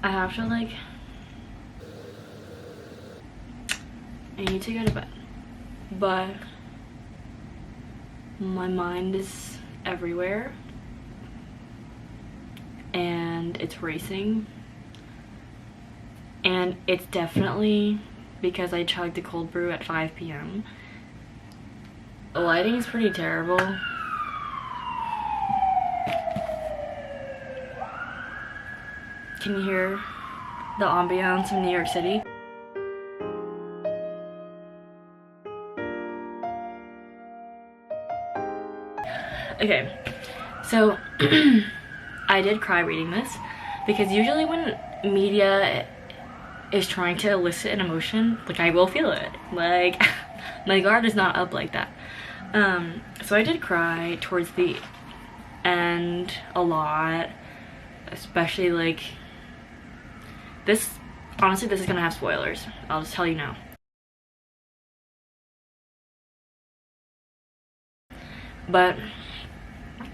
I have to like, I need to go to bed, but my mind is everywhere and it's racing, and it's definitely because I chugged a cold brew at 5 p.m. The lighting is pretty terrible. Can you hear the ambiance of New York City? Okay, so I did cry reading this because usually when media is trying to elicit an emotion, like, I will feel it. Like, my guard is not up like that. So I did cry towards the end a lot, especially like this. Honestly, this is gonna have spoilers. I'll just tell you now. But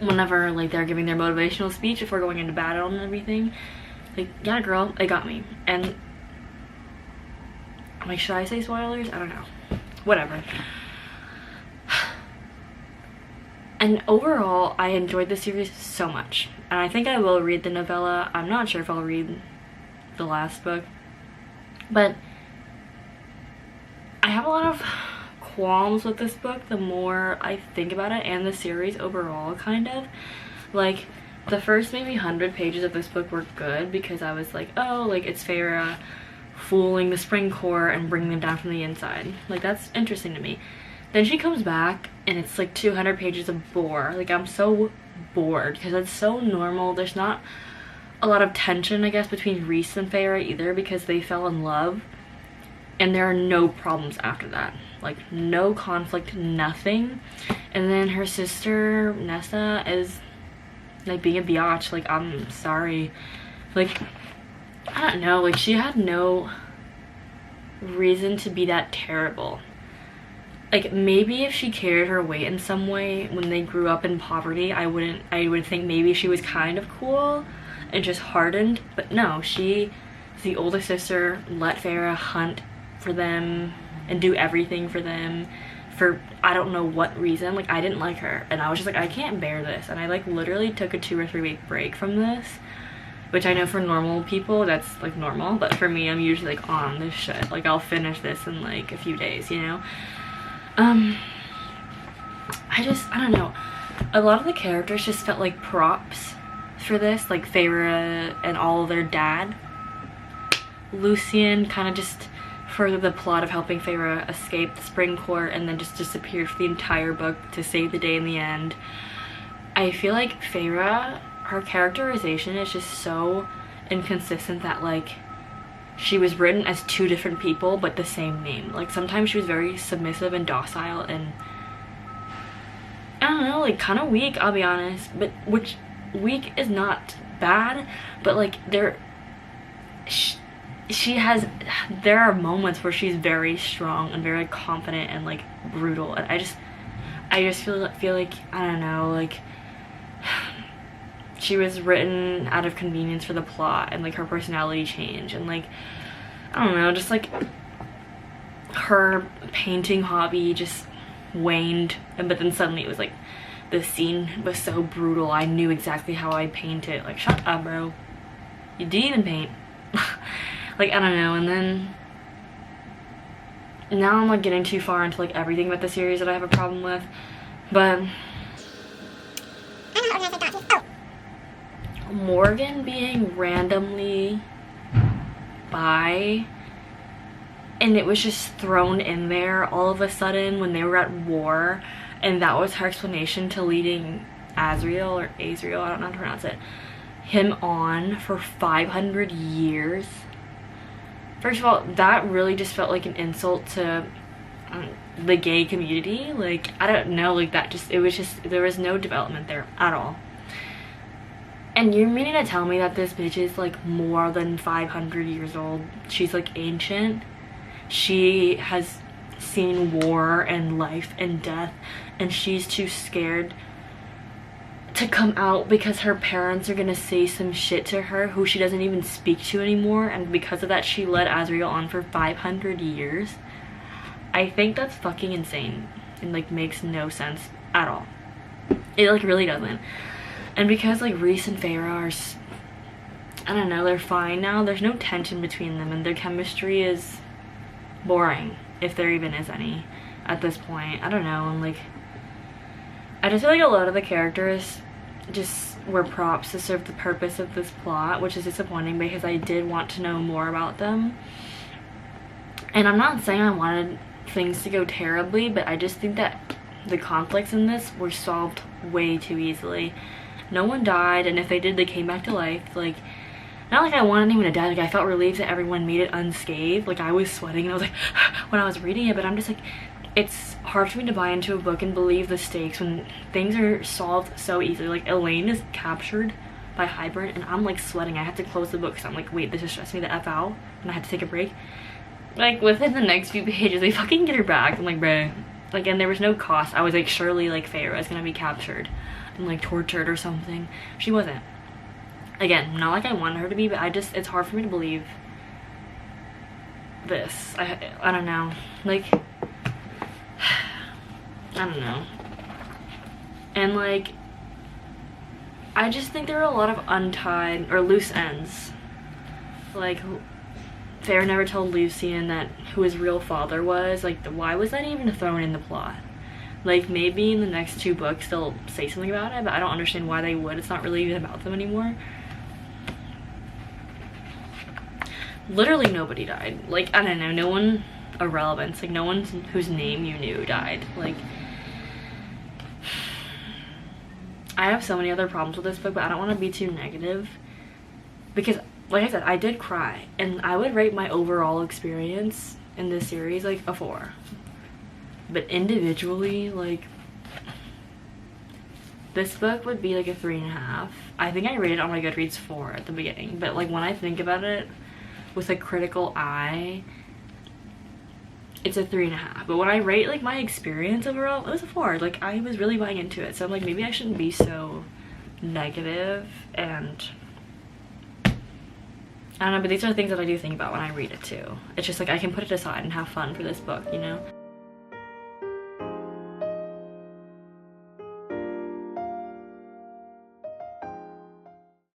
whenever like they're giving their motivational speech before going into battle and everything, like, yeah, girl, it got me. And like, should I say spoilers? I don't know. Whatever. And overall, I enjoyed the series so much. And I think I will read the novella. I'm not sure if I'll read the last book. But I have a lot of qualms with this book the more I think about it, and the series overall, kind of. Like, the first maybe 100 pages of this book were good because I was like, oh, like, it's Feyre fooling the Spring Court and bringing them down from the inside. Like, that's interesting to me. Then she comes back and it's like 200 pages of bore. Like, I'm so bored because it's so normal. There's not a lot of tension, I guess, between Rhys and Feyre either, because they fell in love and there are no problems after that. Like, no conflict, nothing. And then her sister Nessa is like being a biatch. Like, I'm sorry, like, I don't know, like, she had no reason to be that terrible. Like, maybe if she carried her weight in some way when they grew up in poverty, I would think maybe she was kind of cool and just hardened. But no, she is the oldest sister, let Feyre hunt for them and do everything for them for I don't know what reason. Like, I didn't like her and I was just like, I can't bear this. And I like literally took a 2 or 3 week break from this, which I know for normal people that's like normal, but for me, I'm usually like on this shit. Like, I'll finish this in like a few days, you know? I don't know. A lot of the characters just felt like props for this, like Feyre and all of their dad. Lucien kind of just furthered the plot of helping Feyre escape the Spring Court and then just disappeared for the entire book to save the day in the end. I feel like Feyre, her characterization is just so inconsistent that, like, she was written as 2 different people but the same name. Like, sometimes she was very submissive and docile and, I don't know, like, kind of weak, I'll be honest. But which, weak is not bad, but like, there are moments where she's very strong and very confident and like brutal, and I just feel like, I don't know, like, she was written out of convenience for the plot, and like her personality changed, and like, I don't know, just like her painting hobby just waned. But then suddenly it was like the scene was so brutal, I knew exactly how I paint it. Like, shut up, bro, you didn't even paint. Like, I don't know. And then now I'm like getting too far into like everything about the series that I have a problem with, but Morgan being randomly bi, and it was just thrown in there all of a sudden when they were at war, and that was her explanation to leading Azriel, or Azriel, I don't know how to pronounce it, him on for 500 years. First of all, that really just felt like an insult to the gay community. Like, I don't know, like, that just, it was just, there was no development there at all. And you're meaning to tell me that this bitch is like more than 500 years old? She's like ancient. She has seen war and life and death, and she's too scared to come out because her parents are gonna say some shit to her who she doesn't even speak to anymore, and because of that she led Azriel on for 500 years. I think that's fucking insane and like makes no sense at all. It like really doesn't. And because like Reese and Feyre are, I don't know, they're fine now. There's no tension between them and their chemistry is boring, if there even is any at this point. I don't know. And like, I just feel like a lot of the characters just were props to serve the purpose of this plot, which is disappointing because I did want to know more about them. And I'm not saying I wanted things to go terribly, but I just think that the conflicts in this were solved way too easily. No one died, and if they did, they came back to life. Like, not like I wanted anyone to die, like I felt relieved that everyone made it unscathed. Like I was sweating and I was like when I was reading it, but I'm just like, it's hard for me to buy into a book and believe the stakes when things are solved so easily. Like Elaine is captured by Hybern and I'm like sweating. I had to close the book because I'm like, wait, this just stressed me the F out, and I had to take a break. Like within the next few pages they fucking get her back. I'm like, bruh. Like, and there was no cost. I was like, surely like Feyre is gonna be captured and like tortured or something. She wasn't. Again, not like I wanted her to be, but it's hard for me to believe this. I don't know. Like, I don't know. And like, I just think there are a lot of untied or loose ends. Like, Feyre never told Lucian that who his real father was. Like, why was that even thrown in the plot? Like, maybe in the next 2 books they'll say something about it, but I don't understand why they would. It's not really even about them anymore. Literally nobody died. Like, I don't know, no one of relevance. Like, no one whose name you knew died. Like, I have so many other problems with this book, but I don't want to be too negative. Because, like I said, I did cry. And I would rate my overall experience in this series, like, a 4. But individually, like, this book would be, like, a 3.5. I think I rated it on my Goodreads 4 at the beginning. But, like, when I think about it with a critical eye, it's a 3.5. But when I rate like my experience overall, it was a 4. Like, I was really buying into it, so I'm like, maybe I shouldn't be so negative. And I don't know, but these are the things that I do think about when I read it too. It's just like I can put it aside and have fun for this book, you know.